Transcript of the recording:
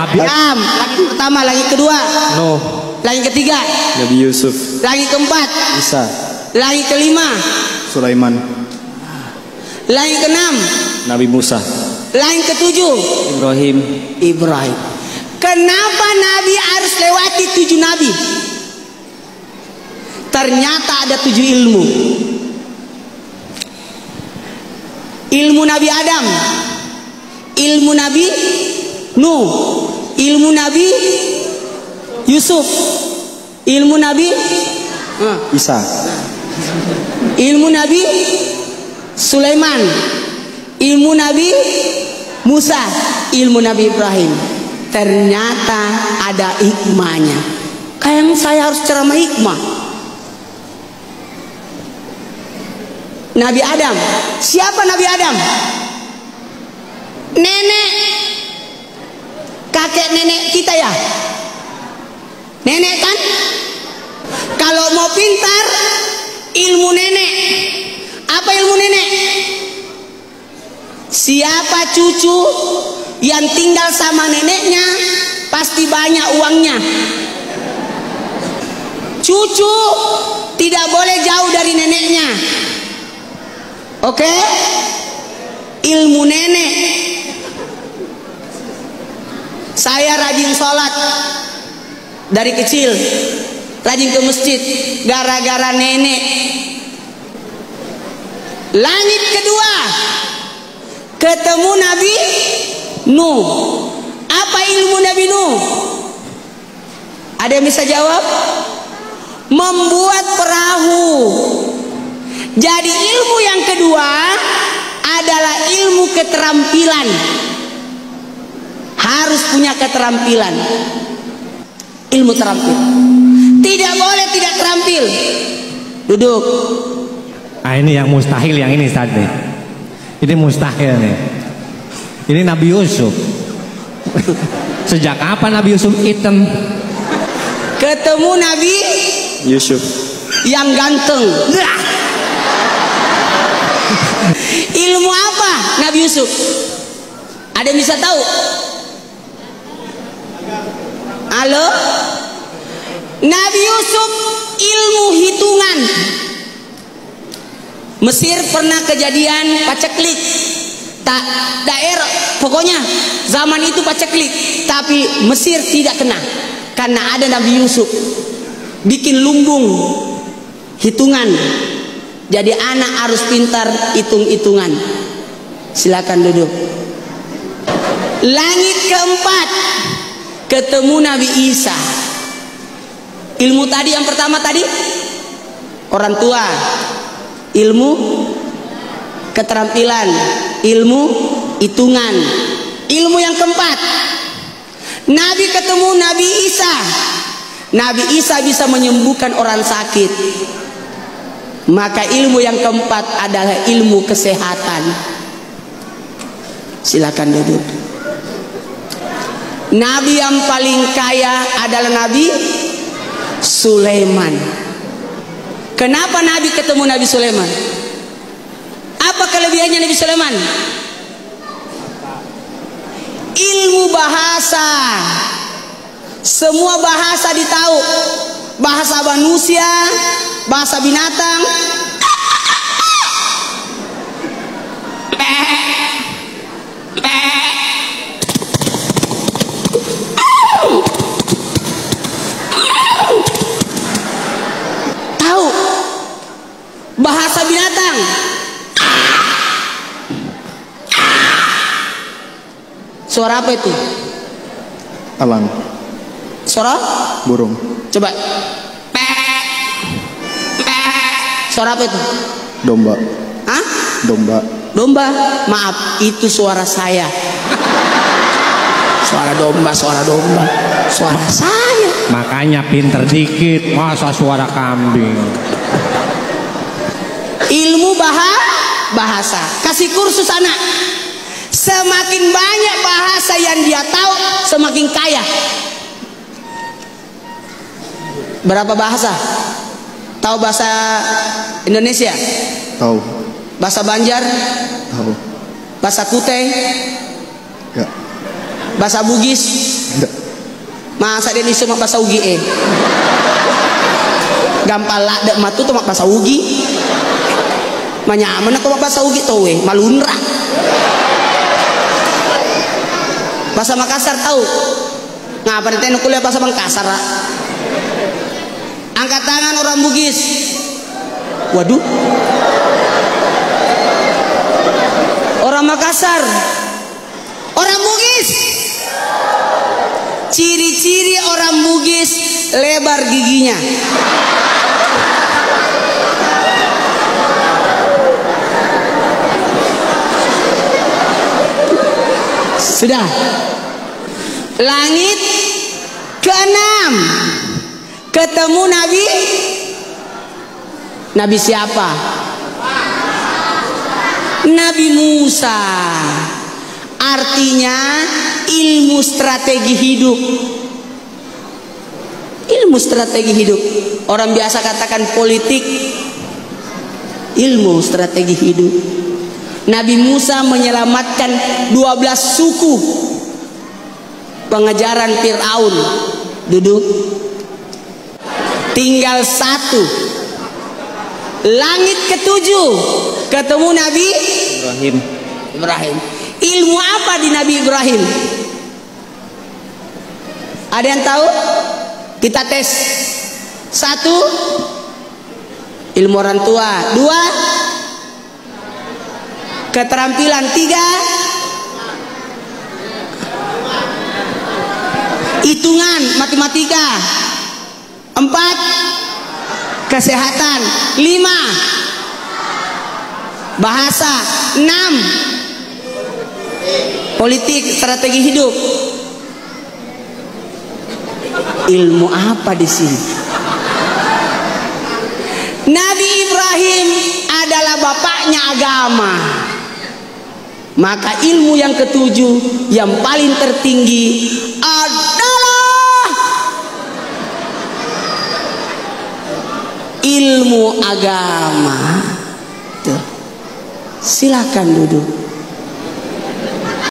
Nabi Adam, langit pertama, langit kedua Nuh, langit ketiga Nabi Yusuf, langit keempat Isa, langit kelima Sulaiman, langit keenam Nabi Musa, langit ketujuh Ibrahim. Ibrahim. Kenapa Nabi harus lewati 7 nabi? Ternyata ada 7 ilmu. Ilmu Nabi Adam, ilmu Nabi Nuh, ilmu Nabi Yusuf, ilmu Nabi Isa, ilmu Nabi Sulaiman, ilmu Nabi Musa, ilmu Nabi Ibrahim. Ternyata ada hikmahnya. Kayak saya harus ceramah hikmah. Nabi Adam, siapa Nabi Adam? Nenek, kakek nenek kita ya. Nenek kan? Kalau mau pintar, ilmu nenek. Apa ilmu nenek? Siapa cucu yang tinggal sama neneknya pasti banyak uangnya. Cucu tidak boleh jauh dari neneknya. Oke? Ilmu nenek. Saya rajin sholat dari kecil, rajin ke masjid gara-gara nenek. Langit kedua ketemu Nabi Nuh. Apa ilmu Nabi Nuh? Ada yang bisa jawab? Membuat perahu. Jadi ilmu yang kedua adalah ilmu keterampilan. Harus punya keterampilan. Ilmu terampil. Tidak boleh tidak terampil. Duduk. Nah ini yang mustahil, yang ini Ustaz nih. Ini mustahil nih. Ini Nabi Yusuf. Sejak kapan Nabi Yusuf hitam? Ketemu Nabi Yusuf, yang ganteng. Ilmu apa Nabi Yusuf? Ada yang bisa tahu? Halo? Nabi Yusuf ilmu hitungan. Mesir pernah kejadian paceklik. Tak daerah, pokoknya zaman itu paceklik, tapi Mesir tidak kena karena ada Nabi Yusuf bikin lumbung hitungan. Jadi anak harus pintar hitung-hitungan. Silakan duduk. Langit keempat ketemu Nabi Isa. Ilmu tadi yang pertama tadi orang tua, ilmu keterampilan, ilmu hitungan. Ilmu yang keempat, Nabi ketemu Nabi Isa. Nabi Isa bisa menyembuhkan orang sakit. Maka ilmu yang keempat adalah ilmu kesehatan. Silakan duduk. Nabi yang paling kaya adalah Nabi Sulaiman. Kenapa Nabi ketemu Nabi Sulaiman? Apa kelebihannya Nabi Sulaiman? Ilmu bahasa. Semua bahasa ditahu. Bahasa manusia, bahasa binatang. Tahu bahasa binatang. Suara apa itu? Alang, Suara burung, coba. Suara apa itu? domba, Hah? domba, Domba? Maaf, itu suara saya. Suara domba, suara domba, suara saya. Makanya pinter dikit, masa suara kambing. Ilmu bahasa. Kasih kursus anak. Semakin banyak bahasa yang dia tahu, semakin kaya. Berapa bahasa? Tahu bahasa Indonesia? tahu, Bahasa Banjar? tahu, Bahasa Kutai? ya, Bahasa Bugis? Masa dia isu mak bahasa ugi gampang lah dek matu tuh mak bahasa ugi. Manyaman aku mak bahasa ugi tuh malunra. Bahasa Makassar tahu? Ngapa ditanya kuliah bahasa Makassar? Angkat tangan orang Bugis. Waduh. Orang Makassar. Orang Bugis. Ciri-ciri orang Bugis lebar giginya. Sudah. Langit ke-6 ketemu Nabi siapa? Nabi Musa. Artinya ilmu strategi hidup. Ilmu strategi hidup. Orang biasa katakan politik. Ilmu strategi hidup. Nabi Musa menyelamatkan 12 suku pengejaran Fir'aun. Duduk. Tinggal 1. Langit ke-7 ketemu Nabi Ibrahim. Ilmu apa di Nabi Ibrahim? Ada yang tahu? Kita tes. 1, ilmu orang tua. 2, keterampilan. 3, hitungan matematika. 4, kesehatan. 5, bahasa. 6, politik, strategi hidup. Ilmu apa di sini? Nabi Ibrahim adalah bapaknya agama. Maka ilmu yang ke-7 yang paling tertinggi adalah ilmu agama. Tuh. Silakan duduk.